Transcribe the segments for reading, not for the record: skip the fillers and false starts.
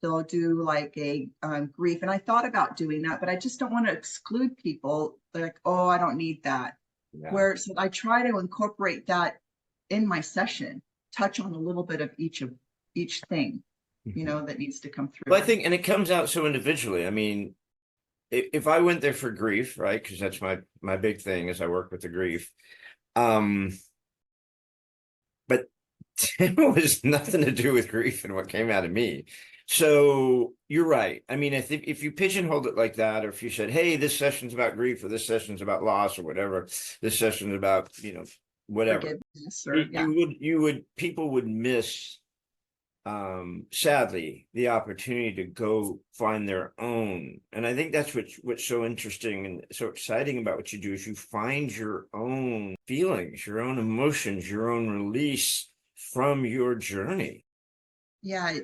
they'll do like a grief. And I thought about doing that, but I just don't want to exclude people. They're like, oh, I don't need that. Yeah. Where so I try to incorporate that in my session, touch on a little bit of each thing, that needs to come through. Well, I think, and it comes out so individually. I mean, if I went there for grief, right? Because that's my big thing is I work with the grief. But it was nothing to do with grief and what came out of me. So you're right. I mean, if you pigeonholed it like that, or if you said, hey, this session's about grief, or this session's about loss, or whatever, this session's about, whatever, Forgiveness, or people would miss, sadly, the opportunity to go find their own. And I think that's what's so interesting and so exciting about what you do is you find your own feelings, your own emotions, your own release from your journey. Yeah.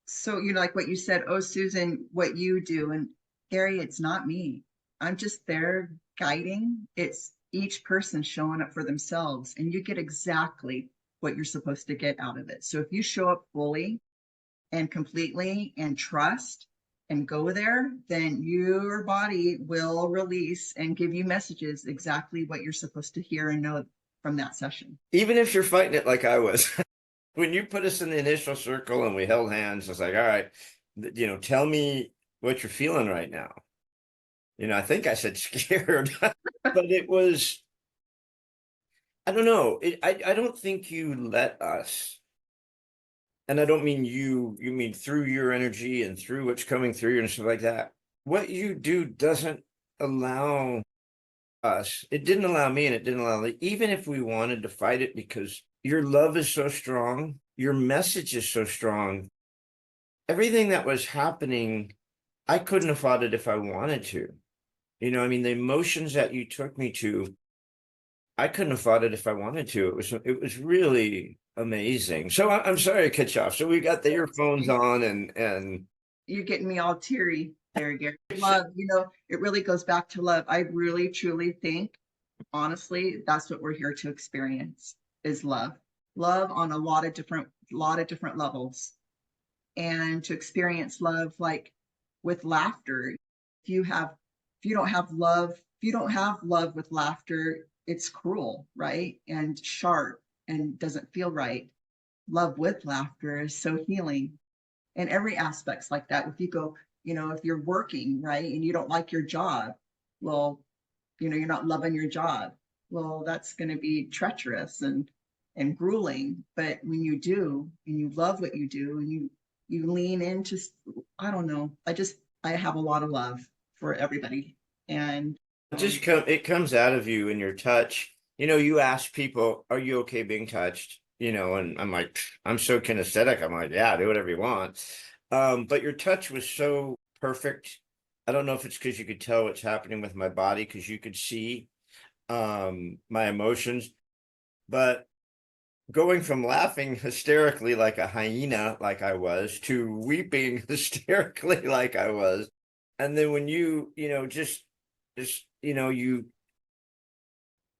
So, like what you said, oh, Susan, what you do. And Gary, it's not me. I'm just there guiding. It's each person showing up for themselves, and you get exactly what you're supposed to get out of it. So if you show up fully and completely and trust and go there, then your body will release and give you messages exactly what you're supposed to hear and know from that session. Even if you're fighting it like I was. When you put us in the initial circle and we held hands, it's like, all right, tell me what you're feeling right now. I think I said scared, but it was, I don't know. I don't think you let us, and I don't mean you mean through your energy and through what's coming through you and stuff like that. What you do doesn't allow us. It didn't allow me, and it didn't allow me, even if we wanted to fight it, because your love is so strong, your message is so strong. Everything that was happening, I couldn't have fought it if I wanted to. I mean, the emotions that you took me to, I couldn't have fought it if I wanted to. It was really amazing. So I'm sorry to cut you off. So we got the earphones on, and you're getting me all teary there, Gary. Love, it really goes back to love. I really truly think, honestly, that's what we're here to experience is love. Love on a lot of different levels. And to experience love like with laughter. If you don't have love with laughter, it's cruel, right? And sharp and doesn't feel right. Love with laughter is so healing. And every aspect's like that. If you go, if you're working, right, and you don't like your job, well, you're not loving your job. Well, that's going to be treacherous and grueling. But when you do, and you love what you do, and you lean into, I don't know, I have a lot of love for everybody. And it comes out of you in your touch. You ask people, are you okay being touched? And I'm like, I'm so kinesthetic. I'm like, yeah, do whatever you want. But your touch was so perfect. I don't know if it's because you could tell what's happening with my body, because you could see my emotions. But going from laughing hysterically like a hyena, like I was, to weeping hysterically like I was. And then when you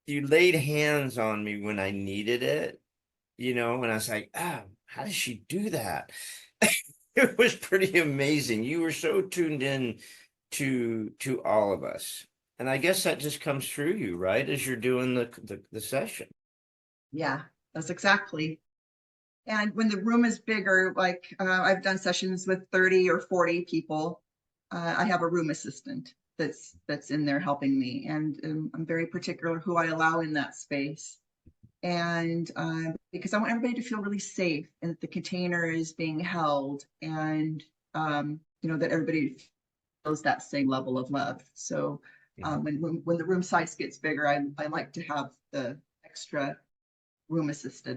you laid hands on me when I needed it, and I was like, oh, how does she do that? It was pretty amazing. You were so tuned in to all of us. And I guess that just comes through you, right? As you're doing the session. Yeah, that's exactly. And when the room is bigger, like I've done sessions with 30 or 40 people, I have a room assistant that's in there helping me. And I'm very particular who I allow in that space. And because I want everybody to feel really safe and that the container is being held, and that everybody feels that same level of love. So when the room size gets bigger, I like to have the extra room assisted